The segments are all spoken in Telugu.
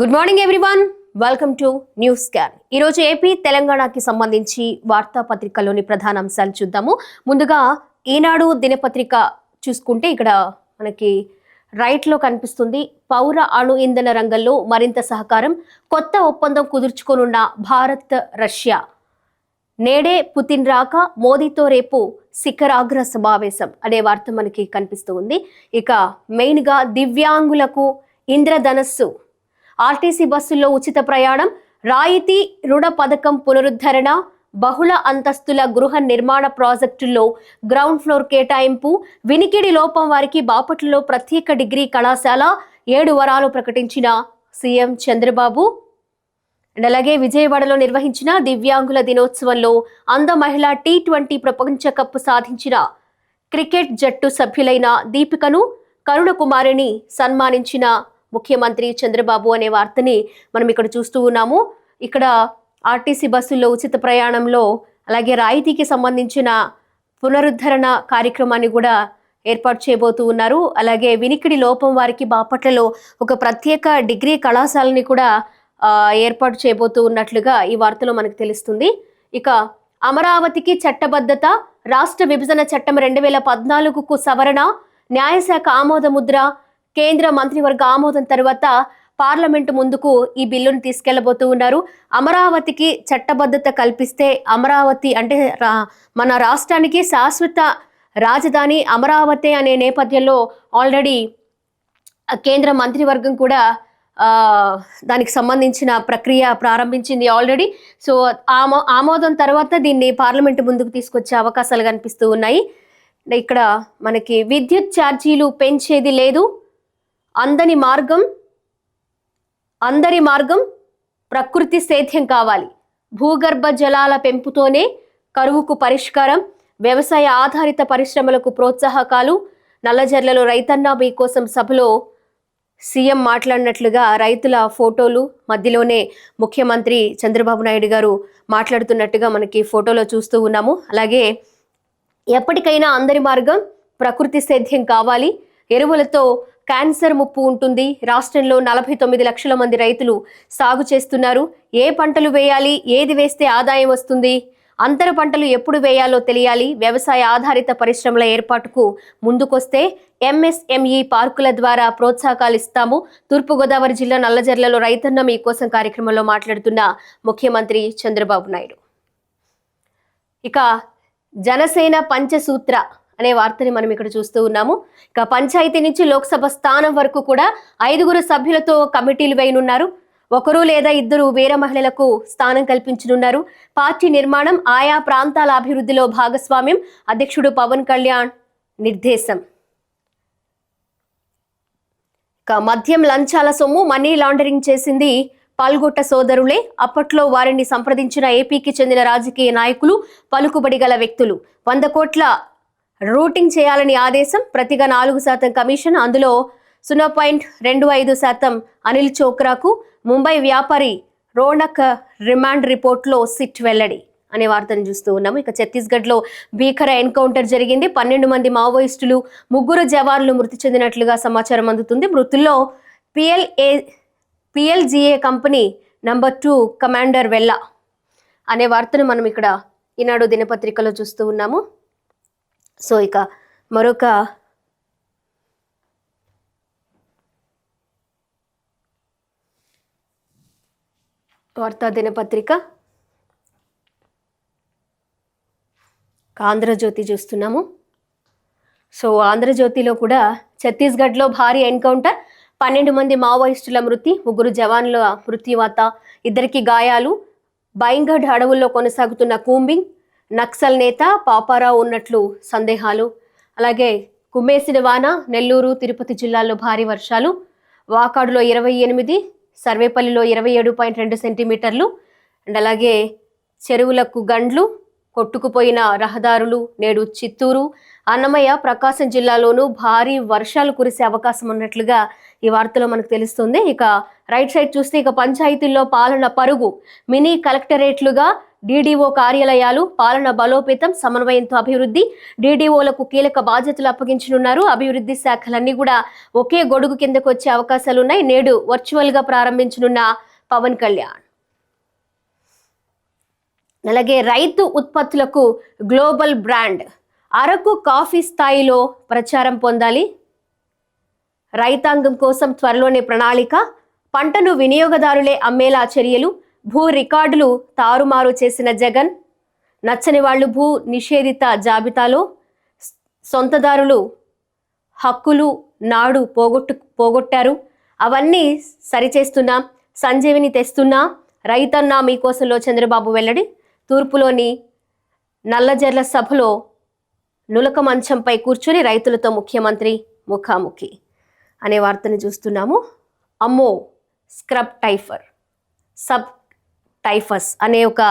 Good morning everyone, welcome to news scan. ఈరోజు ఏపీ తెలంగాణకి సంబంధించి వార్తాపత్రికలోని ప్రధాన అంశాలు చూద్దాము. ముందుగా ఈనాడు దినపత్రిక చూసుకుంటే ఇక్కడ మనకి రైట్లో కనిపిస్తుంది. పౌర అణు ఇంధన రంగంలో మరింత సహకారం, కొత్త ఒప్పందం కుదుర్చుకోనున్న భారత్ రష్యా. నేడే పుతిన్ రాక, మోదీతో రేపు శిఖరాగ్ర సమావేశం అనే వార్త మనకి కనిపిస్తూ ఉంది. ఇక మెయిన్గా దివ్యాంగులకు ఇంద్రధనస్సు, ఆర్టీసీ బస్సుల్లో ఉచిత ప్రయాణం, రాయితీ రుణ పథకం పునరుద్ధరణ, బహుళ అంతస్తుల గృహ నిర్మాణ ప్రాజెక్టుల్లో గ్రౌండ్ ఫ్లోర్ కేటాయింపు, వినికిడి లోపం వారికి బాపట్లలో ప్రత్యేక డిగ్రీ కళాశాల, 7 వరాలు ప్రకటించిన సీఎం చంద్రబాబు. అలాగే విజయవాడలో నిర్వహించిన దివ్యాంగుల దినోత్సవంలో అంద మహిళా T20 ప్రపంచ కప్ సాధించిన క్రికెట్ జట్టు సభ్యులైన దీపికను, కరుణ కుమారిని సన్మానించిన ముఖ్యమంత్రి చంద్రబాబు అనే వార్తని మనం ఇక్కడ చూస్తూ ఉన్నాము. ఇక్కడ ఆర్టీసీ బస్సుల్లో ఉచిత ప్రయాణంలో అలాగే రాయితీకి సంబంధించిన పునరుద్ధరణ కార్యక్రమాన్ని కూడా ఏర్పాటు చేయబోతూ ఉన్నారు. అలాగే వినికిడి లోపం వారికి బాపట్లలో ఒక ప్రత్యేక డిగ్రీ కళాశాలని కూడా ఏర్పాటు చేయబోతూ ఉన్నట్లుగా ఈ వార్తలో మనకు తెలుస్తుంది. ఇక అమరావతికి చట్టబద్ధత, రాష్ట్ర విభజన చట్టం 2014కు సవరణ, న్యాయశాఖ ఆమోద ముద్ర, కేంద్ర మంత్రివర్గ ఆమోదం తర్వాత పార్లమెంటు ముందుకు ఈ బిల్లును తీసుకెళ్లబోతూ ఉన్నారు. అమరావతికి చట్టబద్ధత కల్పిస్తే అమరావతి అంటే మన రాష్ట్రానికి శాశ్వత రాజధాని అమరావతి అనే నేపథ్యంలో ఆల్రెడీ కేంద్ర మంత్రివర్గం కూడా దానికి సంబంధించిన ప్రక్రియ ప్రారంభించింది ఆల్రెడీ. సో ఆమోదం తర్వాత దీన్ని పార్లమెంటు ముందుకు తీసుకొచ్చే అవకాశాలు కనిపిస్తూ ఉన్నాయి. ఇక్కడ మనకి విద్యుత్ ఛార్జీలు పెంచేది లేదు, అందరి మార్గం ప్రకృతి సేద్యం కావాలి, భూగర్భ జలాల పెంపుతోనే కరువుకు పరిష్కారం, వ్యవసాయ ఆధారిత పరిశ్రమలకు ప్రోత్సాహకాలు, నల్లజర్లలో రైతన్న మీకోసం సభలో సీఎం మాట్లాడినట్లుగా రైతుల ఫోటోలు మధ్యలోనే ముఖ్యమంత్రి చంద్రబాబు నాయుడు గారు మాట్లాడుతున్నట్టుగా మనకి ఫోటోలో చూస్తూ ఉన్నాము. అలాగే ఎప్పటికైనా అందరి మార్గం ప్రకృతి సేద్యం కావాలి, ఎరువులతో క్యాన్సర్ ముప్పు ఉంటుంది, రాష్ట్రంలో 49 లక్షల మంది రైతులు సాగు చేస్తున్నారు, ఏ పంటలు వేయాలి, ఏది వేస్తే ఆదాయం వస్తుంది, అంతర పంటలు ఎప్పుడు వేయాలో తెలియాలి, వ్యవసాయ ఆధారిత పరిశ్రమల ఏర్పాటుకు ముందుకొస్తే MSME పార్కుల ద్వారా ప్రోత్సాహకాలు ఇస్తాము. తూర్పుగోదావరి జిల్లా నల్లజర్లలో రైతన్న మీకోసం కార్యక్రమంలో మాట్లాడుతున్న ముఖ్యమంత్రి చంద్రబాబు నాయుడు. ఇక జనసేన పంచసూత్ర అనే వార్తని మనం ఇక్కడ చూస్తూ ఉన్నాము. ఇక పంచాయతీ నుంచి లోక్సభ స్థానం వరకు కూడా 5 సభ్యులతో కమిటీలు వేయనున్నారు. 1 లేదా 2 వీర మహిళలకు స్థానం కల్పించనున్నారు. పార్టీ నిర్మాణం, ఆయా ప్రాంతాల అభివృద్ధిలో భాగస్వామ్యం అధ్యక్షుడు పవన్ కళ్యాణ్ నిర్దేశం. ఇక మద్యం లంచాల సొమ్ము మనీ లాండరింగ్ చేసింది పాల్గొట్ట సోదరులే. అప్పట్లో వారిని సంప్రదించిన ఏపీకి చెందిన రాజకీయ నాయకులు, పలుకుబడి గల వ్యక్తులు. 100 కోట్ల రూటింగ్ చేయాలని ఆదేశం, ప్రతిగా 4% కమిషన్, అందులో 0.25% అనిల్ చోక్రాకు. ముంబై వ్యాపారి రోనక్ రిమాండ్ రిపోర్ట్లో సిట్ వెల్లడి అనే వార్తను చూస్తూ ఉన్నాము. ఇక ఛత్తీస్గఢ్లో భీకర ఎన్కౌంటర్ జరిగింది. 12 మంది మావోయిస్టులు, 3 జవాన్లు మృతి చెందినట్లుగా సమాచారం అందుతుంది. మృతుల్లో PLGA కంపెనీ నంబర్ 2 కమాండర్ వెల్లా అనే వార్తను మనం ఇక్కడ ఈనాడు దినపత్రికలో చూస్తూ ఉన్నాము. సో ఇక మరొక వార్తా దినపత్రిక ఆంధ్రజ్యోతి చూస్తున్నాము. సో ఆంధ్రజ్యోతిలో కూడా ఛత్తీస్గఢ్లో భారీ ఎన్కౌంటర్, 12 మంది మావోయిస్టుల మృతి, 3 జవాన్ల మృత్యువాత, 2 గాయాలు. బైంగఢ్ అడవుల్లో కొనసాగుతున్న కూంబింగ్, నక్సల్ నేత పాపారావు ఉన్నట్లు సందేహాలు. అలాగే కుమ్మేసిన వాన, నెల్లూరు, తిరుపతి జిల్లాల్లో భారీ వర్షాలు. వాకాడులో 28, సర్వేపల్లిలో 27.2 సెంటీమీటర్లు. అండ్ అలాగే చెరువులకు గండ్లు, కొట్టుకుపోయిన రహదారులు. నేడు చిత్తూరు, అన్నమయ్య, ప్రకాశం జిల్లాలోనూ భారీ వర్షాలు కురిసే అవకాశం ఉన్నట్లుగా ఈ వార్తలో మనకు తెలుస్తుంది. ఇక రైట్ సైడ్ చూస్తే ఇక పంచాయతీల్లో పాలన పరుగు, మినీ కలెక్టరేట్లుగా డీడీఓ కార్యాలయాలు పాలన బలోపేతం, సమన్వయంతో అభివృద్ధి. డీడీఓలకు కీలక బాధ్యతలు అప్పగించనున్నారు. అభివృద్ధి శాఖలన్నీ కూడా ఒకే గొడుగు కిందకు వచ్చే అవకాశాలున్నాయి. నేడు వర్చువల్ గా ప్రారంభించనున్న పవన్ కళ్యాణ్. అలాగే రైతు ఉత్పత్తులకు గ్లోబల్ బ్రాండ్. అరకు కాఫీ స్థాయిలో ప్రచారం పొందాలి. రైతాంగం కోసం త్వరలోనే ప్రణాళిక. పంటను వినియోగదారులే అమ్మేలా చర్యలు. భూ రికార్డులు తారుమారు చేసిన జగన్. నచ్చని వాళ్లు భూ నిషేధిత జాబితాలో. సొంతదారులు హక్కులు నాడు పోగొట్టారు. అవన్నీ సరిచేస్తున్నా. సంజీవిని తెస్తున్నా. రైతన్నా మీకోసంలో చంద్రబాబు వెల్లడి. తూర్పులోని నల్లజర్ల సభలో నులక మంచంపై కూర్చుని రైతులతో ముఖ్యమంత్రి ముఖాముఖి అనే వార్తను చూస్తున్నాము. అమ్మో స్క్రబ్ సబ్ టైఫస్ అనే ఒక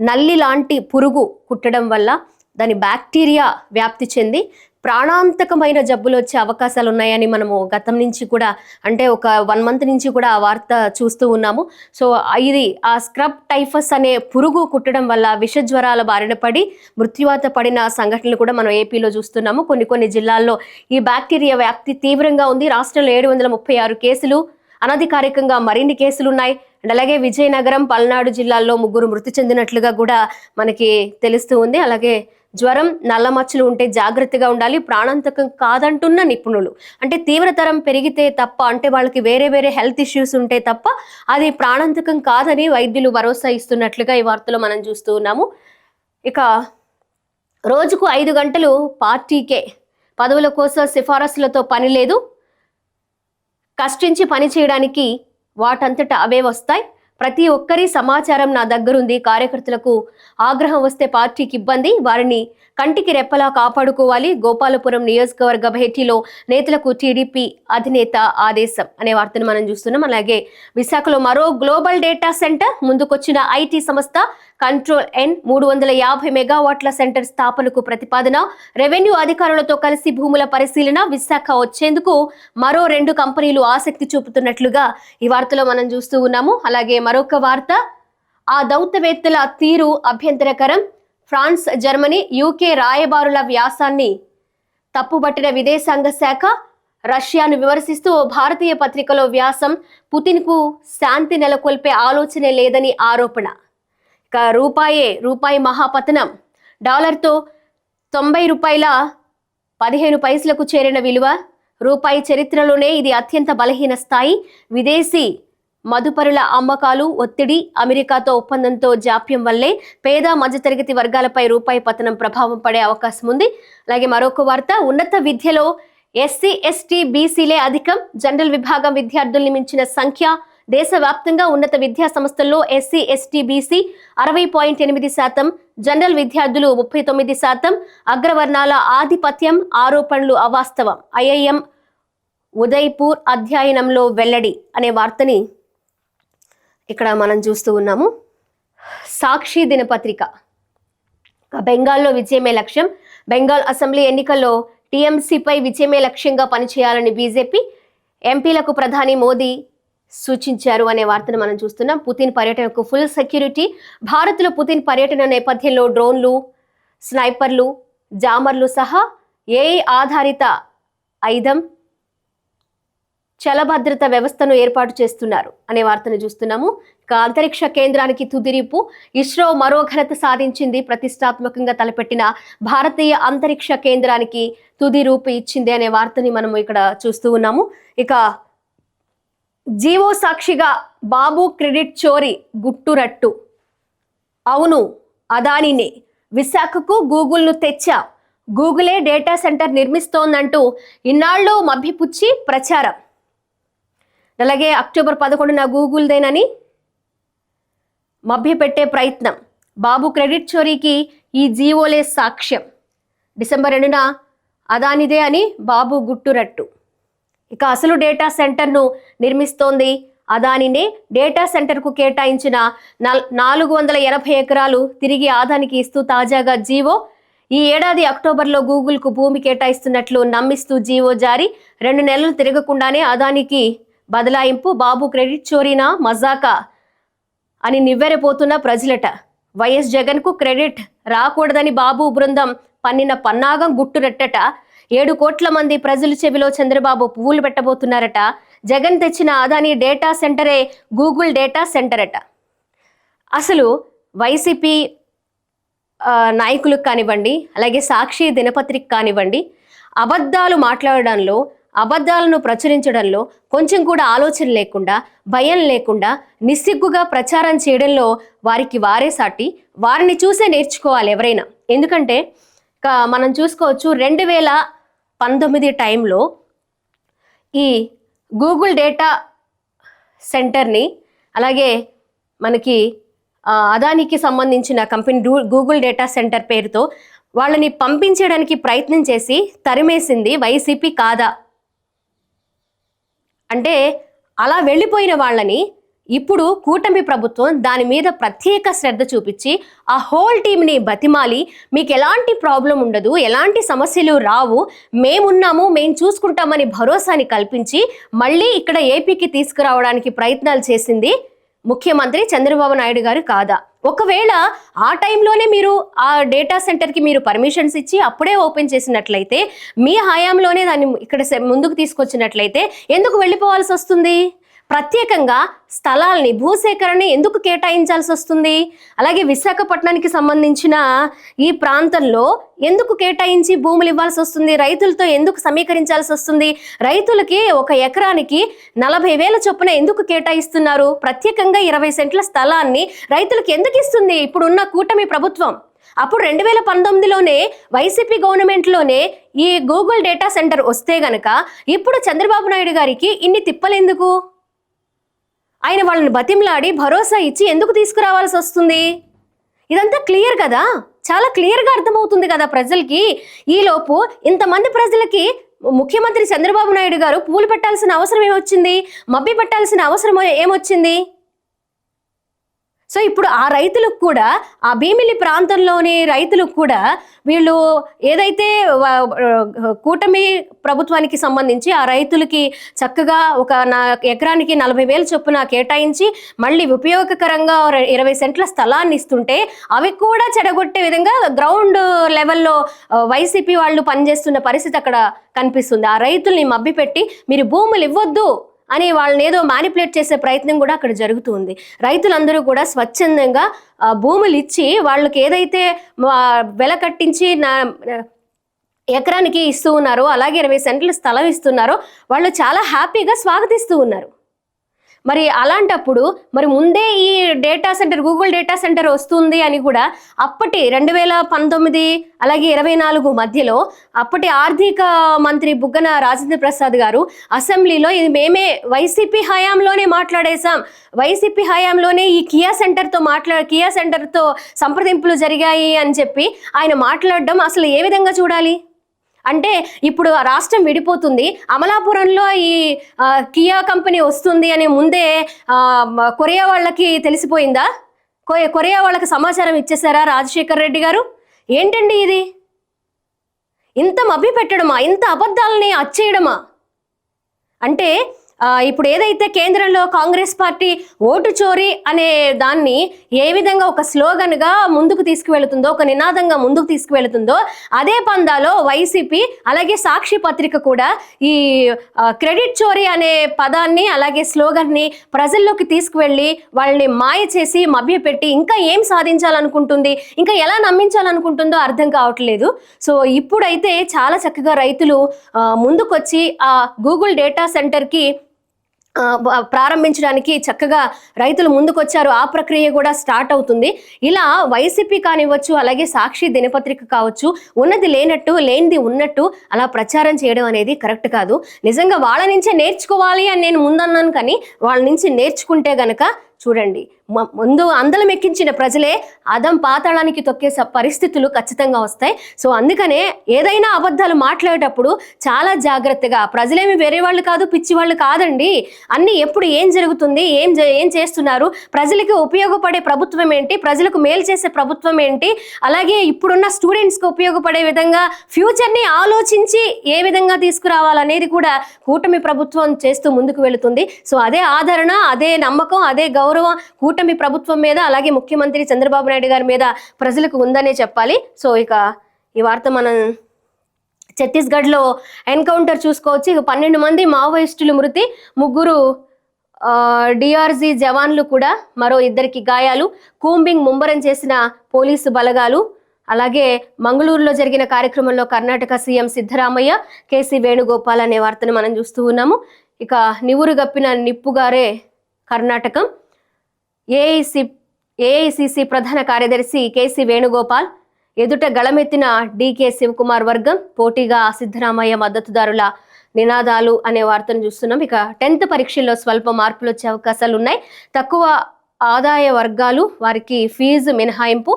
నల్లి లాంటి పురుగు కుట్టడం వల్ల దాని బ్యాక్టీరియా వ్యాప్తి చెంది ప్రాణాంతకమైన జబ్బులు వచ్చే అవకాశాలు ఉన్నాయని మనము గతం నుంచి కూడా, అంటే ఒక 1 month నుంచి కూడా ఆ వార్త చూస్తూ ఉన్నాము. సో ఇది ఆ స్క్రబ్ టైఫస్ అనే పురుగు కుట్టడం వల్ల విష జ్వరాల బారిన పడి మృత్యువాత పడిన సంఘటనలు కూడా మనం ఏపీలో చూస్తున్నాము. కొన్ని జిల్లాల్లో ఈ బ్యాక్టీరియా వ్యాప్తి తీవ్రంగా ఉంది. రాష్ట్రంలో 736 కేసులు, అనధికారికంగా మరిన్ని కేసులున్నాయి. అండ్ అలాగే విజయనగరం, పల్నాడు జిల్లాల్లో 3 మృతి చెందినట్లుగా కూడా మనకి తెలుస్తూ ఉంది. అలాగే జ్వరం, నల్లమచ్చలు ఉంటే జాగ్రత్తగా ఉండాలి. ప్రాణాంతకం కాదంటున్న నిపుణులు. అంటే తీవ్రతరం పెరిగితే తప్ప, అంటే వాళ్ళకి వేరే హెల్త్ ఇష్యూస్ ఉంటే తప్ప అది ప్రాణాంతకం కాదని వైద్యులు భరోసా ఇస్తున్నట్లుగా ఈ వార్తలో మనం చూస్తూ ఉన్నాము. ఇక రోజుకు 5 గంటలు పార్టీకే, పదవుల కోసం సిఫారసులతో పని లేదు. కష్టించి పని చేయడానికి వాటంతట అవే వస్తాయి. ప్రతి ఒక్కరి సమాచారం నా దగ్గరుంది. కార్యకర్తలకు ఆగ్రహం వస్తే పార్టీకి ఇబ్బంది. వారిని కంటికి రెప్పలా కాపాడుకోవాలి. గోపాలపురం నియోజకవర్గ భేటీలో నేతలకు టీడీపీ అధినేత ఆదేశం అనే వార్తను మనం చూస్తున్నాం. అలాగే విశాఖలో మరో గ్లోబల్ డేటా సెంటర్ ముందుకొచ్చిన ఐటీ సంస్థ కంట్రోల్-N 350 మెగావాట్ల సెంటర్ స్థాపనకు ప్రతిపాదన. రెవెన్యూ అధికారులతో కలిసి భూముల పరిశీలన. విశాఖ వచ్చేందుకు మరో 2 కంపెనీలు ఆసక్తి చూపుతున్నట్లుగా ఈ వార్తలో మనం చూస్తూ ఉన్నాము. అలాగే మరొక వార్త, ఆ దౌత్యవేత్తల తీరు అభ్యంతరకరం. ఫ్రాన్స్, జర్మనీ, యూకే రాయబారుల వ్యాసాన్ని తప్పుబట్టిన విదేశాంగ శాఖ. రష్యాను విమర్శిస్తూ భారతీయ పత్రికలో వ్యాసం. పుతిన్కు శాంతి నెలకొల్పే ఆలోచనే లేదని ఆరోపణ. ఇక రూపాయి మహాపతనం. డాలర్తో $90.15 చేరిన విలువ. రూపాయి చరిత్రలోనే ఇది అత్యంత బలహీన స్థాయి. విదేశీ మదుపరుల అమ్మకాలు ఒత్తిడి, అమెరికాతో ఒప్పందంతో జాప్యం వల్లే పేద మధ్యతరగతి వర్గాలపై రూపాయి పతనం ప్రభావం పడే అవకాశం ఉంది. అలాగే మరొక వార్త, ఉన్నత విద్యలో ఎస్సీ, ఎస్టీ, బీసీలే అధికం. జనరల్ విభాగం విద్యార్థుల్ని మించిన సంఖ్య. దేశవ్యాప్తంగా ఉన్నత విద్యా సంస్థల్లో ఎస్సీ, ఎస్టీ, బీసీ 60.8%, జనరల్ విద్యార్థులు 39%. అగ్రవర్ణాల ఆధిపత్యం ఆరోపణలు అవాస్తవం. ఐఐఎం ఉదయ్పూర్ అధ్యయనంలో వెల్లడి అనే వార్తని ఇక్కడ మనం చూస్తూ ఉన్నాము. సాక్షి దినపత్రిక. బెంగాల్లో విజయమే లక్ష్యం. బెంగాల్ అసెంబ్లీ ఎన్నికల్లో టీఎంసీపై విజయమే లక్ష్యంగా పనిచేయాలని బీజేపీ ఎంపీలకు ప్రధాని మోదీ సూచించారు అనే వార్తను మనం చూస్తున్నాం. పుతిన్ పర్యటనకు ఫుల్ సెక్యూరిటీ. భారత్లో పుతిన్ పర్యటన నేపథ్యంలో డ్రోన్లు, స్నైపర్లు, జామర్లు సహా ఏఐ ఆధారిత ఐదం చలభద్రత వ్యవస్థను ఏర్పాటు చేస్తున్నారు అనే వార్తను చూస్తున్నాము. ఇక అంతరిక్ష కేంద్రానికి తుదిరిపు. ఇస్రో మరో ఘనత సాధించింది. ప్రతిష్టాత్మకంగా తలపెట్టిన భారతీయ అంతరిక్ష కేంద్రానికి తుది రూపు ఇచ్చింది అనే వార్తని మనం ఇక్కడ చూస్తూ ఉన్నాము. ఇక జీవో సాక్షిగా బాబు క్రెడిట్ చోరీ గుట్టురట్టు. అవును, అదానినే. విశాఖకు గూగుల్ను తెచ్చా. గూగులే డేటా సెంటర్ నిర్మిస్తోందంటూ ఇన్నాళ్ళు మభ్యపుచ్చి ప్రచారం. అలాగే అక్టోబర్ 11న గూగుల్దేనని మభ్యపెట్టే ప్రయత్నం. బాబు క్రెడిట్ చోరీకి ఈ జీవోలే సాక్ష్యం. డిసెంబర్ 2న అదానిదే అని బాబు గుట్టురట్టు. ఇక అసలు డేటా సెంటర్ను నిర్మిస్తోంది అదానినే. డేటా సెంటర్కు కేటాయించిన 480 ఎకరాలు తిరిగి అదానికి ఇస్తూ తాజాగా జీవో. ఈ ఏడాది అక్టోబర్లో గూగుల్కు భూమి కేటాయిస్తున్నట్లు నమ్మిస్తూ జీవో జారీ. 2 నెలలు తిరగకుండానే అదానికి బదలాయింపు. బాబు క్రెడిట్ చోరీనా మజాకా అని నివ్వెరపోతున్న ప్రజలట. వైఎస్ జగన్కు క్రెడిట్ రాకూడదని బాబు బృందం పన్నిన పన్నాగం గుట్టురట్టట. 7 కోట్ల మంది ప్రజల చెవిలో చంద్రబాబు పువ్వులు పెట్టబోతున్నారట. జగన్ తెచ్చిన అదాని డేటా సెంటరే గూగుల్ డేటా సెంటర్ అట. అసలు వైసీపీ నాయకులకు కానివ్వండి, అలాగే సాక్షి దినపత్రిక కానివ్వండి, అబద్ధాలు మాట్లాడడంలో, అబద్ధాలను ప్రచురించడంలో కొంచెం కూడా ఆలోచన లేకుండా, భయం లేకుండా నిస్సిగ్గుగా ప్రచారం చేయడంలో వారికి వారే సాటి. వారిని చూసే నేర్చుకోవాలి ఎవరైనా. ఎందుకంటే మనం చూసుకోవచ్చు 2019 టైంలో ఈ గూగుల్ డేటా సెంటర్ని, అలాగే మనకి అదానికి సంబంధించిన కంపెనీ గూగుల్ డేటా సెంటర్ పేరుతో వాళ్ళని పంపించడానికి ప్రయత్నం చేసి తరిమేసింది వైసీపీ కాదా? అంటే అలా వెళ్ళిపోయిన వాళ్ళని ఇప్పుడు కూటమి ప్రభుత్వం దాని మీద ప్రత్యేక శ్రద్ధ చూపించి ఆ హోల్ టీంని బతిమాలి, మీకు ఎలాంటి ప్రాబ్లం ఉండదు, ఎలాంటి సమస్యలు రావు, మేమున్నాము, మేము చూసుకుంటామని భరోసాని కల్పించి మళ్ళీ ఇక్కడ ఏపీకి తీసుకురావడానికి ప్రయత్నాలు చేసింది ముఖ్యమంత్రి చంద్రబాబు నాయుడు గారు కాదా? ఒకవేళ ఆ టైంలోనే మీరు ఆ డేటా సెంటర్కి మీరు పర్మిషన్స్ ఇచ్చి అప్పుడే ఓపెన్ చేసినట్లయితే, మీ హయాంలోనే దాన్ని ఇక్కడ ముందుకు తీసుకొచ్చినట్లయితే ఎందుకు వెళ్ళిపోవాల్సి వస్తుంది? ప్రత్యేకంగా స్థలాల్ని, భూసేకరణ ఎందుకు కేటాయించాల్సి వస్తుంది? అలాగే విశాఖపట్నానికి సంబంధించిన ఈ ప్రాంతంలో ఎందుకు కేటాయించి భూములు ఇవ్వాల్సి వస్తుంది? రైతులతో ఎందుకు సమీకరించాల్సి వస్తుంది? రైతులకి 1 ఎకరానికి 40,000 చొప్పున ఎందుకు కేటాయిస్తున్నారు? ప్రత్యేకంగా 20 సెంట్ల స్థలాన్ని రైతులకు ఎందుకు ఇస్తుంది ఇప్పుడున్న కూటమి ప్రభుత్వం? అప్పుడు 2019లోనే వైసీపీ గవర్నమెంట్లోనే ఈ గూగుల్ డేటా సెంటర్ వస్తే గనక ఇప్పుడు చంద్రబాబు నాయుడు గారికి ఇన్ని తిప్పలేందుకు? ఆయన వాళ్ళని బతిమలాడి భరోసా ఇచ్చి ఎందుకు తీసుకురావాల్సి వస్తుంది? ఇదంతా క్లియర్ కదా, చాలా క్లియర్గా అర్థమవుతుంది కదా ప్రజలకి. ఈలోపు ఇంతమంది ప్రజలకి ముఖ్యమంత్రి చంద్రబాబు నాయుడు గారు పూలు పెట్టాల్సిన అవసరం ఏమొచ్చింది? మబ్బి పెట్టాల్సిన అవసరం ఏమొచ్చింది? సో ఇప్పుడు ఆ రైతులకు కూడా, ఆ భీమిలి ప్రాంతంలోని రైతులకు కూడా వీళ్ళు ఏదైతే కూటమి ప్రభుత్వానికి సంబంధించి ఆ రైతులకి చక్కగా 1 ఎకరానికి 40,000 చొప్పున కేటాయించి మళ్ళీ ఉపయోగకరంగా 20 సెంట్ల స్థలాన్ని ఇస్తుంటే అవి కూడా చెడగొట్టే విధంగా గ్రౌండ్ లెవెల్లో వైసీపీ వాళ్ళు పనిచేస్తున్న పరిస్థితి అక్కడ కనిపిస్తుంది. ఆ రైతుల్ని మభ్యపెట్టి మీరు భూములు ఇవ్వద్దు అని వాళ్ళని ఏదో మ్యానిపులేట్ చేసే ప్రయత్నం కూడా అక్కడ జరుగుతుంది. రైతులందరూ కూడా స్వచ్ఛందంగా భూములు ఇచ్చి వాళ్ళకి ఏదైతే వెల కట్టించి ఎకరానికి ఇస్తూ ఉన్నారో, అలాగే 20 సెంట్ల స్థలం ఇస్తున్నారో వాళ్ళు చాలా హ్యాపీగా స్వాగతిస్తూ ఉన్నారు. మరి అలాంటప్పుడు మరి ముందే ఈ data centre, Google data centre వస్తుంది అని కూడా అప్పటి 2019 అలాగే 24 మధ్యలో అప్పటి ఆర్థిక మంత్రి బుగ్గన రాజేంద్ర ప్రసాద్ గారు అసెంబ్లీలో ఇది మేమే వైసీపీ హయాంలోనే మాట్లాడేశాం, వైసీపీ హయాంలోనే ఈ కియా సెంటర్తో సంప్రదింపులు జరిగాయి అని చెప్పి ఆయన మాట్లాడడం అసలు ఏ విధంగా చూడాలి? అంటే ఇప్పుడు రాష్ట్రం విడిపోతుంది, అమలాపురంలో ఈ కియా కంపెనీ వస్తుంది అని ముందే కొరియా వాళ్ళకి తెలిసిపోయిందా? కొరియా వాళ్ళకి సమాచారం ఇచ్చేసారా రాజశేఖర్ రెడ్డి గారు? ఏంటండి ఇది? ఇంత మభ్య పెట్టడమా? ఇంత అబద్ధాలని అచ్చేయడమా? అంటే ఇప్పుడు ఏదైతే కేంద్రంలో కాంగ్రెస్ పార్టీ ఓటు చోరీ అనే దాన్ని ఏ విధంగా ఒక స్లోగన్గా ముందుకు తీసుకువెళుతుందో, ఒక నినాదంగా ముందుకు తీసుకువెళుతుందో, అదే పందాలో వైసీపీ అలాగే సాక్షి పత్రిక కూడా ఈ క్రెడిట్ చోరీ అనే పదాన్ని అలాగే స్లోగన్ని ప్రజల్లోకి తీసుకువెళ్ళి వాళ్ళని మాయ చేసి మభ్యపెట్టి ఇంకా ఏం సాధించాలనుకుంటుంది, ఇంకా ఎలా నమ్మించాలనుకుంటుందో అర్థం కావట్లేదు. సో ఇప్పుడైతే చాలా చక్కగా రైతులు ముందుకొచ్చి ఆ గూగుల్ డేటా సెంటర్కి ప్రారంభించడానికి చక్కగా రైతులు ముందుకొచ్చారు. ఆ ప్రక్రియ కూడా స్టార్ట్ అవుతుంది. ఇలా వైసీపీ కానివ్వచ్చు, అలాగే సాక్షి దినపత్రిక కావచ్చు, ఉన్నది లేనట్టు, లేనిది ఉన్నట్టు అలా ప్రచారం చేయడం అనేది కరెక్ట్ కాదు. నిజంగా వాళ్ళ నుంచే నేర్చుకోవాలి అని నేను ముందన్నాను, కానీ వాళ్ళ నుంచి నేర్చుకుంటే గనక చూడండి, ముందు అందలం ఎక్కించిన ప్రజలే అదం పాతాళానికి తొక్కే పరిస్థితులు ఖచ్చితంగా వస్తాయి. సో అందుకనే ఏదైనా అబద్ధాలు మాట్లాడేటప్పుడు చాలా జాగ్రత్తగా, ప్రజలేమి వేరే వాళ్ళు కాదు, పిచ్చి వాళ్ళు కాదండి, అన్ని ఎప్పుడు ఏం జరుగుతుంది, ఏం చేస్తున్నారు, ప్రజలకు ఉపయోగపడే ప్రభుత్వం ఏంటి, ప్రజలకు మేలు చేసే ప్రభుత్వం ఏంటి, అలాగే ఇప్పుడున్న స్టూడెంట్స్కి ఉపయోగపడే విధంగా ఫ్యూచర్ని ఆలోచించి ఏ విధంగా తీసుకురావాలనేది కూడా కూటమి ప్రభుత్వం చేస్తూ ముందుకు వెళుతుంది. సో అదే ఆదరణ, అదే నమ్మకం, అదే గౌరవం గౌరవం కూటమి ప్రభుత్వం మీద అలాగే ముఖ్యమంత్రి చంద్రబాబు నాయుడు గారి మీద ప్రజలకు ఉందనే చెప్పాలి. సో ఇక ఈ వార్త మనం ఛత్తీస్గఢ్లో ఎన్కౌంటర్ చూసుకోవచ్చు. ఇక 12 మంది మావోయిస్టులు మృతి, 3 డిఆర్జీ జవాన్లు కూడా, మరో 2కి గాయాలు. కూంబింగ్ ముమ్మరం చేసిన పోలీసు బలగాలు. అలాగే మంగళూరులో జరిగిన కార్యక్రమంలో కర్ణాటక సీఎం సిద్ధరామయ్య, కేసీ వేణుగోపాల్ అనే వార్తను మనం చూస్తూ ఉన్నాము. ఇక నివురు గప్పిన నిప్పుగారే కర్ణాటకం. ఏఐసిసి ప్రధాన కార్యదర్శి కేసీ వేణుగోపాల్ ఎదుట గళమెత్తిన డీకే శివకుమార్ వర్గం, పోటీగా సిద్ధరామయ్య మద్దతుదారుల నినాదాలు అనే వార్తను చూస్తున్నాం. ఇక 10th పరీక్షల్లో స్వల్ప మార్పులు వచ్చే అవకాశాలు ఉన్నాయి. తక్కువ ఆదాయ వర్గాలు వారికి ఫీజు మినహాయింపు,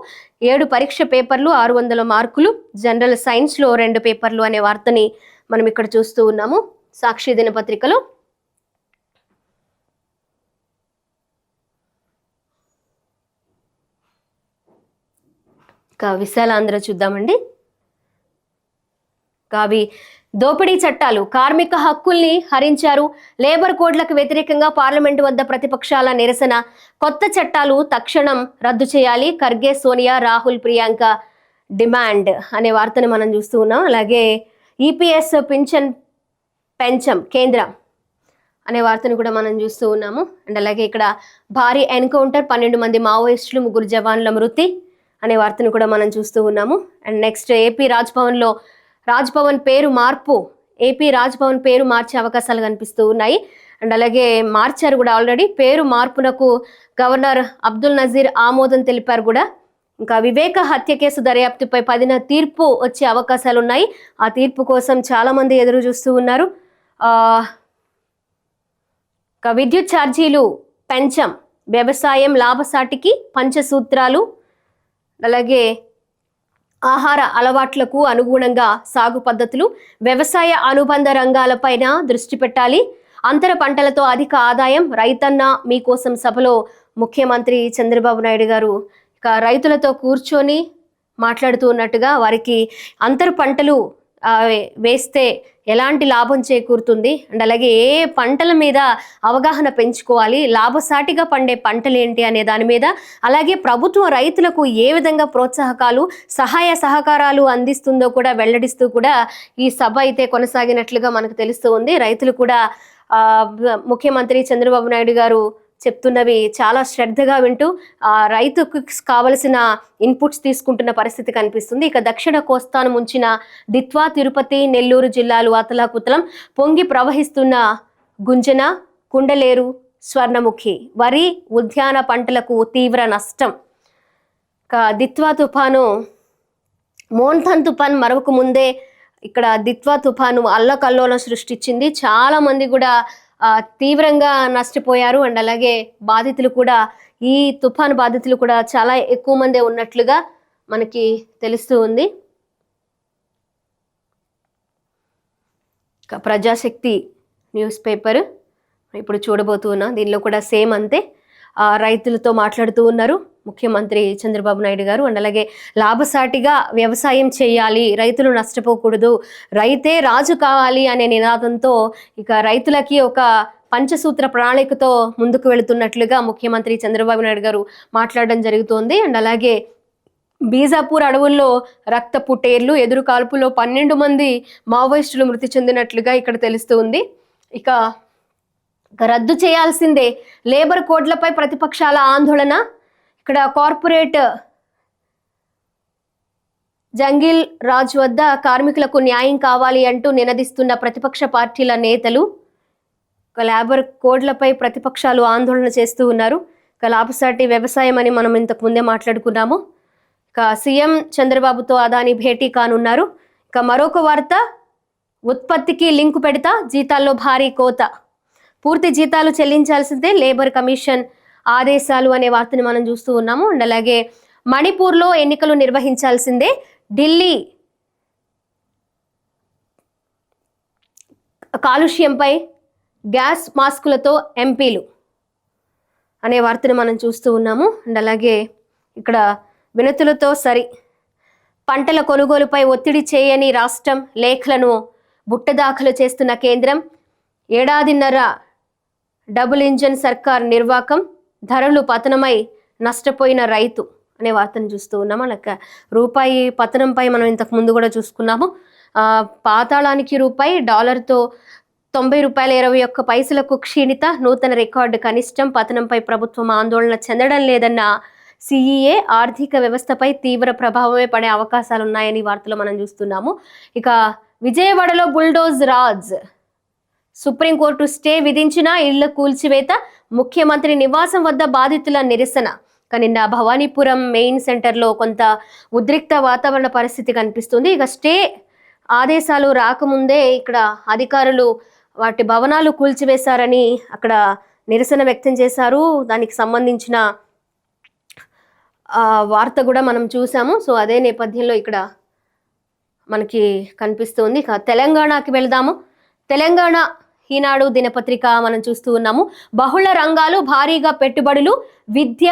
7 పరీక్ష పేపర్లు, 600 మార్కులు, జనరల్ సైన్స్లో 2 పేపర్లు అనే వార్తని మనం ఇక్కడ చూస్తూ ఉన్నాము సాక్షి దినపత్రికలో. విశాలాంధ్ర చూద్దామండి. కావి దోపిడీ చట్టాలు కార్మిక హక్కుల్ని హరించారు. లేబర్ కోడ్లకు వ్యతిరేకంగా పార్లమెంటు వద్ద ప్రతిపక్షాల నిరసన. కొత్త చట్టాలు తక్షణం రద్దు చేయాలి. ఖర్గే, సోనియా, రాహుల్, ప్రియాంక డిమాండ్ అనే వార్తను మనం చూస్తూ ఉన్నాం. అలాగే ఈపీఎస్ పింఛన్ పెంచం కేంద్రం అనే వార్తను కూడా మనం చూస్తూ ఉన్నాము. అండ్ అలాగే ఇక్కడ భారీ ఎన్కౌంటర్, 12 మంది మావోయిస్టులు, 3 జవాన్ల మృతి అనే వార్తను కూడా మనం చూస్తూ ఉన్నాము. అండ్ నెక్స్ట్ ఏపీ రాజ్భవన్ పేరు మార్పు, ఏపీ రాజ్భవన్ పేరు మార్చే అవకాశాలు కనిపిస్తూ ఉన్నాయి. అండ్ అలాగే మార్చారు కూడా ఆల్రెడీ. పేరు మార్పునకు గవర్నర్ అబ్దుల్ నజీర్ ఆమోదం తెలిపారు కూడా. ఇంకా వివేక హత్య కేసు దర్యాప్తుపై 10న తీర్పు వచ్చే అవకాశాలు ఉన్నాయి. ఆ తీర్పు కోసం చాలా మంది ఎదురు చూస్తూ ఉన్నారు. విద్యుత్ ఛార్జీలు పెంచం, వ్యవసాయం లాభసాటికి పంచసూత్రాలు, అలాగే ఆహార అలవాట్లకు అనుగుణంగా సాగు పద్ధతులు, వ్యవసాయ అనుబంధ రంగాలపైన దృష్టి పెట్టాలి. అంతర పంటలతో అధిక ఆదాయం, రైతన్న మీకోసం సభలో ముఖ్యమంత్రి చంద్రబాబు నాయుడు గారు ఇక రైతులతో కూర్చొని మాట్లాడుతూ ఉన్నట్టుగా వారికి అంతర పంటలు వేస్తే ఎలాంటి లాభం చేకూరుతుంది అండ్ అలాగే ఏ పంటల మీద అవగాహన పెంచుకోవాలి, లాభసాటిగా పండే పంటలు ఏంటి అనే దాని మీద, అలాగే ప్రభుత్వం రైతులకు ఏ విధంగా ప్రోత్సాహకాలు సహాయ సహకారాలు అందిస్తుందో కూడా వెల్లడిస్తూ కూడా ఈ సభ అయితే కొనసాగినట్లుగా మనకు తెలుస్తూ ఉంది. రైతులు కూడా ముఖ్యమంత్రి చంద్రబాబు నాయుడు గారు చెప్తున్నవి చాలా శ్రద్ధగా వింటూ రైతుకు కావలసిన ఇన్పుట్స్ తీసుకుంటున్న పరిస్థితి కనిపిస్తుంది. ఇక దక్షిణ కోస్తాను ముంచిన దిత్వా, తిరుపతి, నెల్లూరు జిల్లాలు అతలాకుతలం, పొంగి ప్రవహిస్తున్న గుంజన, కుండలేరు, స్వర్ణముఖి, వరి, ఉద్యాన పంటలకు తీవ్ర నష్టం. ఇక దిత్వా తుఫాను, మోన్థన్ తుఫాన్ మరొక ముందే ఇక్కడ దిత్వా తుఫాను అల్లకల్లోలం సృష్టించింది. చాలా మంది కూడా తీవ్రంగా నష్టపోయారు అండ్ అలాగే బాధితులు కూడా, ఈ తుఫాను బాధితులు కూడా చాలా ఎక్కువ మందే ఉన్నట్లుగా మనకి తెలుస్తూ ఉంది. ప్రజాశక్తి న్యూస్ పేపర్ ఇప్పుడు చూడబోతున్నా, దీనిలో కూడా సేమ్ అంతే. రైతులతో మాట్లాడుతూ ఉన్నారు ముఖ్యమంత్రి చంద్రబాబు నాయుడు గారు అండ్ అలాగే లాభసాటిగా వ్యవసాయం చేయాలి, రైతులు నష్టపోకూడదు, రైతే రాజు కావాలి అనే నినాదంతో ఇక రైతులకి ఒక పంచసూత్ర ప్రణాళికతో ముందుకు వెళుతున్నట్లుగా ముఖ్యమంత్రి చంద్రబాబు నాయుడు గారు మాట్లాడడం జరుగుతోంది. అండ్ అలాగే బీజాపూర్ అడవుల్లో రక్త పుటేర్లు, ఎదురు కాల్పులో 12 మంది మావోయిస్టులు మృతి చెందినట్లుగా ఇక్కడ తెలుస్తూ ఉంది. ఇక రద్దు చేయాల్సిందే లేబర్ కోడ్లపై ప్రతిపక్షాల ఆందోళన. ఇక్కడ కార్పొరేట్ జంగిల్ రాజ్ వద్ద కార్మికులకు న్యాయం కావాలి అంటూ నినదిస్తున్న ప్రతిపక్ష పార్టీల నేతలు. లేబర్ కోడ్లపై ప్రతిపక్షాలు ఆందోళన చేస్తూ ఉన్నారు. లాభసాటి వ్యవసాయం అని మనం ఇంతకు ముందే మాట్లాడుకున్నాము. ఇక సీఎం చంద్రబాబుతో అదాని భేటీ కానున్నారు. ఇక మరొక వార్త, ఉత్పత్తికి లింకు పెడతా, జీతాల్లో భారీ కోత, పూర్తి జీతాలు చెల్లించాల్సిందే, లేబర్ కమిషన్ ఆదేశాలు అనే వార్తని మనం చూస్తూ ఉన్నాము. అండ్ అలాగే మణిపూర్లో ఎన్నికలు నిర్వహించాల్సిందే, ఢిల్లీ కాలుష్యంపై గ్యాస్ మాస్కులతో ఎంపీలు అనే వార్తను మనం చూస్తూ ఉన్నాము. అండ్ అలాగే ఇక్కడ వినతులతో పంటల కొనుగోలుపై ఒత్తిడి చేయని రాష్ట్రం, లేఖలను బుట్టదాఖలు చేస్తున్న కేంద్రం, ఏడాదిన్నర డబుల్ ఇంజన్ సర్కార్ నిర్వాకం, ధరలు పతనమై నష్టపోయిన రైతు అనే వార్తను చూస్తూ ఉన్నాము. అలాగే రూపాయి పతనంపై మనం ఇంతకు ముందు కూడా చూసుకున్నాము. పాతాళానికి రూపాయి, డాలర్తో ₹90.21 క్షీణిత, నూతన రికార్డు కనిష్టం. పతనంపై ప్రభుత్వం ఆందోళన చెందడం లేదన్న సిఈఏ, ఆర్థిక వ్యవస్థపై తీవ్ర ప్రభావమే పడే అవకాశాలు ఉన్నాయని వార్తలో మనం చూస్తున్నాము. ఇక విజయవాడలో బుల్డోజ్ రాజ్, సుప్రీంకోర్టు స్టే విధించిన ఇళ్ల కూల్చివేత, ముఖ్యమంత్రి నివాసం వద్ద బాధితుల నిరసన. నిన్న భవానీపురం మెయిన్ సెంటర్లో కొంత ఉద్రిక్త వాతావరణ పరిస్థితి కనిపిస్తుంది. ఇక స్టే ఆదేశాలు రాకముందే ఇక్కడ అధికారులు వాటి భవనాలు కూల్చివేశారని అక్కడ నిరసన వ్యక్తం చేశారు. దానికి సంబంధించిన వార్త కూడా మనం చూసాము. సో అదే నేపథ్యంలో ఇక్కడ మనకి కనిపిస్తుంది. ఇక తెలంగాణకి వెళ్దాము. తెలంగాణ ఈనాడు దినపత్రిక మనం చూస్తూ ఉన్నాము. బహుళ రంగాలు, భారీగా పెట్టుబడులు, విద్య,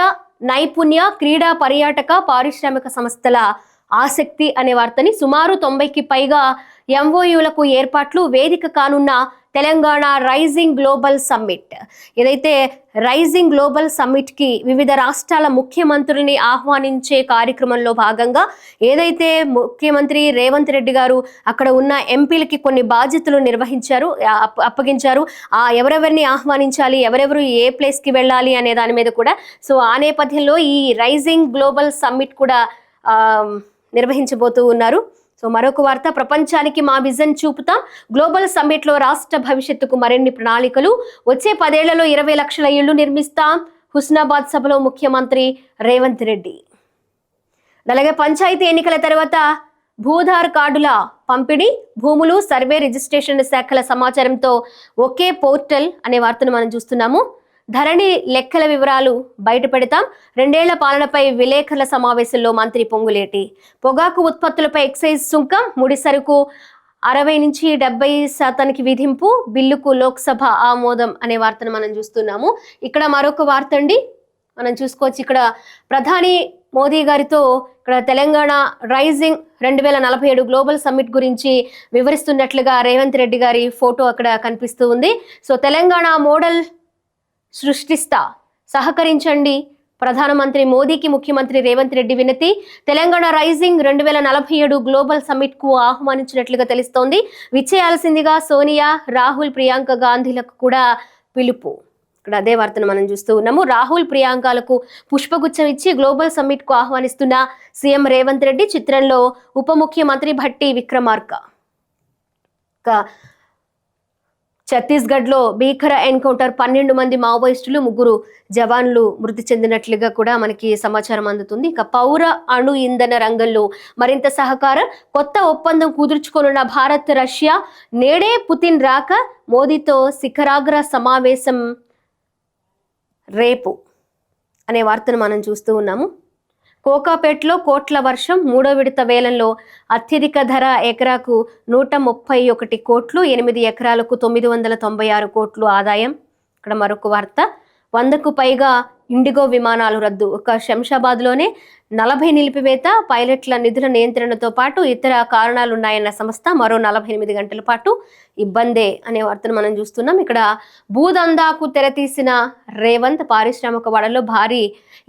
నైపుణ్య, క్రీడా, పర్యాటక, పారిశ్రామిక సంస్థల ఆసక్తి అనే వార్తని, సుమారు 90కి పైగా ఎంఓయూలకు ఏర్పాట్లు, వేదిక కానున్న తెలంగాణ రైజింగ్ గ్లోబల్ సమ్మిట్. ఏదైతే రైజింగ్ గ్లోబల్ సమ్మిట్కి వివిధ రాష్ట్రాల ముఖ్యమంత్రుల్ని ఆహ్వానించే కార్యక్రమంలో భాగంగా ఏదైతే ముఖ్యమంత్రి రేవంత్ రెడ్డి గారు అక్కడ ఉన్న ఎంపీలకి కొన్ని బాధ్యతలు అప్పగించారు. ఎవరెవరిని ఆహ్వానించాలి, ఎవరెవరు ఏ ప్లేస్కి వెళ్ళాలి అనే దాని మీద కూడా. సో ఆ నేపథ్యంలో ఈ రైజింగ్ గ్లోబల్ సమ్మిట్ కూడా నిర్వహించబోతూ ఉన్నారు. సో మరొక వార్త, ప్రపంచానికి మా విజన్ చూపుతాం, గ్లోబల్ సమ్మిట్లో రాష్ట్ర భవిష్యత్తుకు మరిన్ని ప్రణాళికలు, వచ్చే 10 ఏళ్లలో 20 లక్షల ఇళ్లు నిర్మిస్తాం, హుస్నాబాద్ సభలో ముఖ్యమంత్రి రేవంత్ రెడ్డి. అలాగే పంచాయతీ ఎన్నికల తర్వాత భూధార్ కార్డుల పంపిణీ, భూములు, సర్వే, రిజిస్ట్రేషన్ శాఖల సమాచారంతో ఒకే పోర్టల్ అనే వార్తను మనం చూస్తున్నాము. ధరణి లెక్కల వివరాలు బయటపెడతాం, 2 ఏళ్ల పాలనపై విలేకరుల సమావేశంలో మంత్రి పొంగులేటి. పొగాకు ఉత్పత్తులపై ఎక్సైజ్ సుంకం, ముడి సరుకు 60 నుంచి 70% విధింపు, బిల్లుకు లోక్సభ ఆమోదం అనే వార్తను మనం చూస్తున్నాము. ఇక్కడ మరొక వార్త అండి మనం చూసుకోవచ్చు. ఇక్కడ ప్రధాని మోదీ గారితో ఇక్కడ తెలంగాణ రైజింగ్ 2047 గ్లోబల్ సమ్మిట్ గురించి వివరిస్తున్నట్లుగా రేవంత్ రెడ్డి గారి ఫోటో అక్కడ కనిపిస్తూ ఉంది. సో తెలంగాణ మోడల్ సృష్టిస్తా, సహకరించండి, ప్రధానమంత్రి మోదీకి ముఖ్యమంత్రి రేవంత్ రెడ్డి వినతి. తెలంగాణ రైజింగ్ 2047 గ్లోబల్ సమ్మిట్ కు ఆహ్వానించినట్లుగా తెలుస్తోంది. విచ్చేయాల్సిందిగా సోనియా, రాహుల్, ప్రియాంక గాంధీలకు కూడా పిలుపు. ఇక్కడ అదే వార్తను మనం చూస్తూ ఉన్నాము. రాహుల్, ప్రియాంకలకు పుష్పగుచ్చం ఇచ్చి గ్లోబల్ సమ్మిట్ కు ఆహ్వానిస్తున్న సీఎం రేవంత్ రెడ్డి. చిత్రంలో ఉప ముఖ్యమంత్రి భట్టి విక్రమార్క. ఛత్తీస్గఢ్లో భీకర ఎన్కౌంటర్, 12 మంది మావోయిస్టులు, 3 జవాన్లు మృతి చెందినట్లుగా కూడా మనకి సమాచారం అందుతుంది. ఇక పౌర అణు ఇంధన రంగంలో మరింత సహకారం, కొత్త ఒప్పందం కుదుర్చుకోనున్న భారత్, రష్యా. నేడే పుతిన్ రాక, మోదీతో శిఖరాగ్ర సమావేశం రేపు అనే వార్తను మనం చూస్తూ ఉన్నాము. కోకాపేటలో కోట్ల వర్షం, 3వ విడత వేలంలో అత్యధిక ధర ఎకరాకు 131 కోట్లు, 8 ఎకరాలకు 996 కోట్లు ఆదాయం. ఇక్కడ మరొక వార్త, 100కు పైగా ఇండిగో విమానాలు రద్దు. ఒక శంషాబాద్లోనే 40 నిలిపివేత, పైలట్ల నిధుల నియంత్రణతో పాటు ఇతర కారణాలున్నాయన్న సంస్థ. మరో 48 గంటల పాటు ఇబ్బందే అనే వార్తను మనం చూస్తున్నాం. ఇక్కడ భూదందాకు తెరతీసిన రేవంత్, పారిశ్రామిక వాడలో భారీ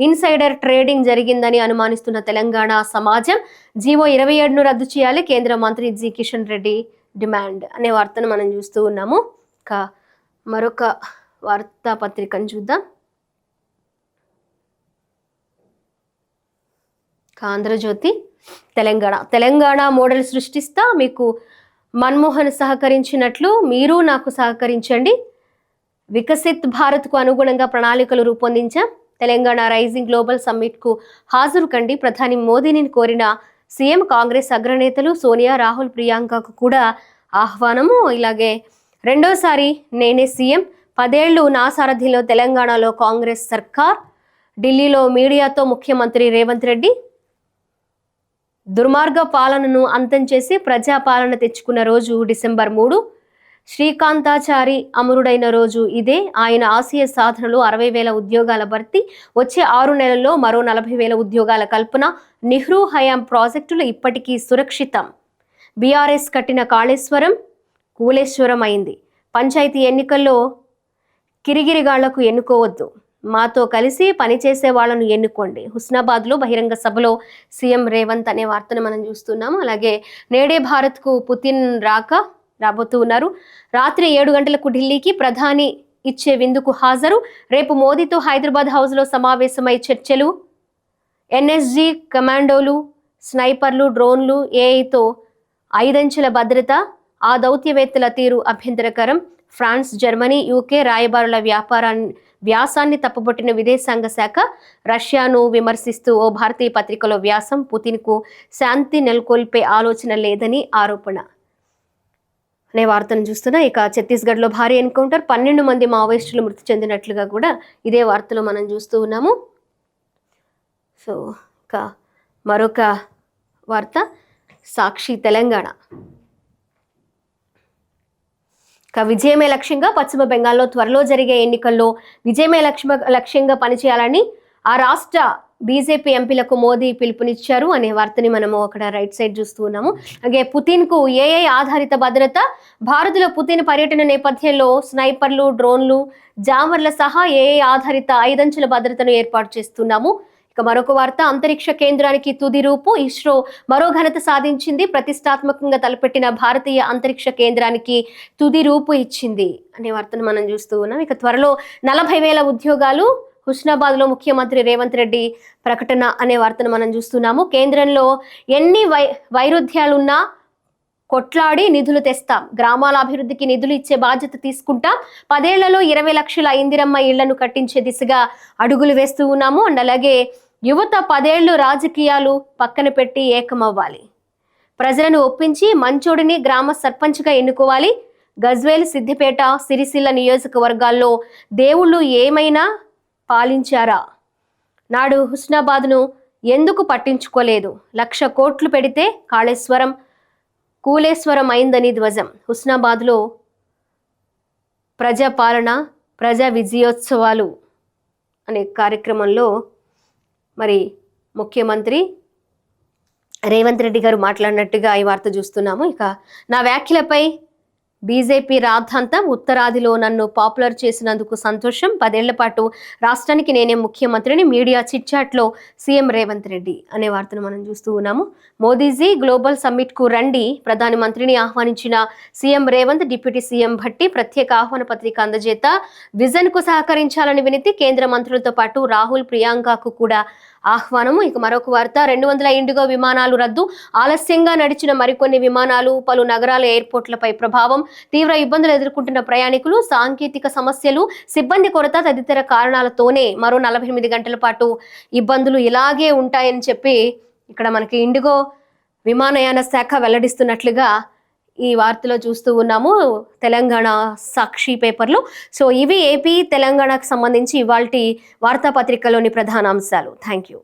ఇన్సైడర్ ట్రేడింగ్ జరిగిందని అనుమానిస్తున్న తెలంగాణ సమాజం. జీవో 27ను రద్దు చేయాలి, కేంద్ర మంత్రి జి కిషన్ రెడ్డి డిమాండ్ అనే వార్తను మనం చూస్తూ ఉన్నాము. మరొక వార్తాపత్రికను చూద్దాం. ఆంధ్రజ్యోతి, తెలంగాణ మోడల్ సృష్టిస్తా, మీకు మన్మోహన్ సహకరించినట్లు మీరు నాకు సహకరించండి, వికసిత్ భారత్కు అనుగుణంగా ప్రణాళికలు రూపొందించాం, తెలంగాణ రైజింగ్ గ్లోబల్ సమ్మిట్కు హాజరు కండి, ప్రధాని మోదీని కోరిన సీఎం. కాంగ్రెస్ అగ్రనేతలు సోనియా, రాహుల్, ప్రియాంకకు కూడా ఆహ్వానము. ఇలాగే రెండోసారి నేనే సీఎం, 10 ఏళ్లు నా సారథ్యంలో తెలంగాణలో కాంగ్రెస్ సర్కార్. ఢిల్లీలో మీడియాతో ముఖ్యమంత్రి రేవంత్ రెడ్డి. దుర్మార్గ పాలనను అంతం చేసి ప్రజాపాలన తెచ్చుకున్న రోజు డిసెంబర్ 3. శ్రీకాంతాచారి అమరుడైన రోజు ఇదే. ఆయన ఆశయ సాధనలో 60,000 ఉద్యోగాల భర్తీ, వచ్చే 6 నెలల్లో మరో 40,000 ఉద్యోగాల కల్పన. నెహ్రూ హయాం ప్రాజెక్టులు ఇప్పటికీ సురక్షితం. బీఆర్ఎస్ కట్టిన కాళేశ్వరం కూలేశ్వరం అయింది. పంచాయతీ ఎన్నికల్లో కిరిగిరిగాళ్లకు ఎన్నుకోవద్దు. మాతో కలిసి పనిచేసే వాళ్ళను ఎన్నుకోండి. హుస్నాబాద్లో బహిరంగ సభలో సీఎం రేవంత్ అనే వార్తను మనం చూస్తున్నాము. అలాగే నేడే భారత్కు పుతిన్ రాబోతూ ఉన్నారు. రాత్రి 7 గంటలకు ఢిల్లీకి ప్రధాని ఇచ్చే విందుకు హాజరు. రేపు మోదీతో హైదరాబాద్ హౌస్లో సమావేశమై చర్చలు. ఎన్ఎస్జీ కమాండోలు, స్నైపర్లు, డ్రోన్లు, ఏఐతో 5 అంచెల భద్రత. ఆ దౌత్యవేత్తల తీరు అభ్యంతరకరం. ఫ్రాన్స్, జర్మనీ, యూకే రాయబారుల వ్యాసాన్ని తప్పుబట్టిన విదేశాంగ శాఖ. రష్యాను విమర్శిస్తూ ఓ భారతీయ పత్రికలో వ్యాసం. పుతిన్కు శాంతి నెలకొల్పే ఆలోచన లేదని ఆరోపణ అనే వార్తను చూస్తున్నా. ఇక ఛత్తీస్గఢ్లో భారీ ఎన్కౌంటర్, 12 మంది మావోయిస్టులు మృతి చెందినట్లుగా కూడా ఇదే వార్తలో మనం చూస్తూ ఉన్నాము. సో ఇక మరొక వార్త, సాక్షి తెలంగాణ. ఇక విజయమే లక్ష్యంగా పశ్చిమ బెంగాల్లో త్వరలో జరిగే ఎన్నికల్లో విజయమే లక్ష్యంగా పనిచేయాలని ఆ రాష్ట్ర బీజేపీ ఎంపీలకు మోదీ పిలుపునిచ్చారు అనే వార్తని మనము అక్కడ రైట్ సైడ్ చూస్తూ ఉన్నాము. అలాగే పుతిన్కు ఏఐ ఆధారిత భద్రత. భారత్లో పుతిన్ పర్యటన నేపథ్యంలో స్నైపర్లు, డ్రోన్లు, జామర్ల సహా ఏఐ ఆధారిత 5 అంచెల భద్రతను ఏర్పాటు చేస్తున్నాము. ఇక మరొక వార్త, అంతరిక్ష కేంద్రానికి తుది రూపు. ఇస్రో మరో ఘనత సాధించింది. ప్రతిష్టాత్మకంగా తలపెట్టిన భారతీయ అంతరిక్ష కేంద్రానికి తుది రూపు ఇచ్చింది అనే వార్తను మనం చూస్తూ ఉన్నాం. ఇక త్వరలో 40,000 ఉద్యోగాలు. హుస్నాబాద్లో ముఖ్యమంత్రి రేవంత్ రెడ్డి ప్రకటన అనే వార్తను మనం చూస్తున్నాము. కేంద్రంలో ఎన్ని వైరుధ్యాలున్నా కొట్లాడి నిధులు తెస్తాం. గ్రామాల అభివృద్ధికి నిధులు ఇచ్చే బాధ్యత తీసుకుంటాం. 10 ఏళ్లలో 20 లక్షల ఇందిరమ్మ ఇళ్లను కట్టించే దిశగా అడుగులు వేస్తూ ఉన్నాము. అండ్ అలాగే యువత 10 ఏళ్లు రాజకీయాలు పక్కన పెట్టి ఏకమవ్వాలి. ప్రజలను ఒప్పించి మంచోడిని గ్రామ సర్పంచ్గా ఎన్నుకోవాలి. గజ్వేల్, సిద్దిపేట, సిరిసిల్ల నియోజకవర్గాల్లో దేవుళ్ళు ఏమైనా పాలించారా? నాడు హుస్నాబాద్ను ఎందుకు పట్టించుకోలేదు? 1,00,000 కోట్లు పెడితే కూలేశ్వరం అయిందని ధ్వజం. హుస్నాబాద్లో ప్రజాపాలన, ప్రజా విజయోత్సవాలు అనే కార్యక్రమంలో మరి ముఖ్యమంత్రి రేవంత్ రెడ్డి గారు మాట్లాడినట్టుగా ఈ వార్త చూస్తున్నాము. ఇక నా వ్యాఖ్యలపై బీజేపీ రాద్ధాంతం. ఉత్తరాదిలో నన్ను పాపులర్ చేసినందుకు సంతోషం. 10 ఏళ్ల పాటు రాష్ట్రానికి నేనే ముఖ్యమంత్రిని. మీడియా చిట్చాట్లో సీఎం రేవంత్ రెడ్డి అనే వార్తను మనం చూస్తూ ఉన్నాము. మోదీజీ గ్లోబల్ సమ్మిట్కు రండి. ప్రధాని మంత్రిని ఆహ్వానించిన CM Revanth. Deputy CM Bhatti ప్రత్యేక ఆహ్వాన పత్రిక అందజేత. విజన్కు సహకరించాలని వినతి. కేంద్ర మంత్రులతో పాటు రాహుల్, ప్రియాంకకు కూడా ఆహ్వానము. ఇక మరొక వార్త, 200 ఇండిగో విమానాలు రద్దు. ఆలస్యంగా నడిచిన మరికొన్ని విమానాలు. పలు నగరాల ఎయిర్పోర్ట్లపై ప్రభావం. తీవ్ర ఇబ్బందులు ఎదుర్కొంటున్న ప్రయాణికులు. సాంకేతిక సమస్యలు, సిబ్బంది కొరత తదితర కారణాలతోనే మరో 48 గంటల పాటు ఇబ్బందులు ఇలాగే ఉంటాయని చెప్పి ఇక్కడ మనకి ఇండిగో విమానయాన శాఖ వెల్లడిస్తున్నట్లుగా ఈ వార్తలో చూస్తూ ఉన్నాము తెలంగాణ సాక్షి పేపర్లో. సో ఇవి ఏపీ తెలంగాణకు సంబంధించి ఇవాల్టి వార్తాపత్రికలోని ప్రధాన అంశాలు. Thank you.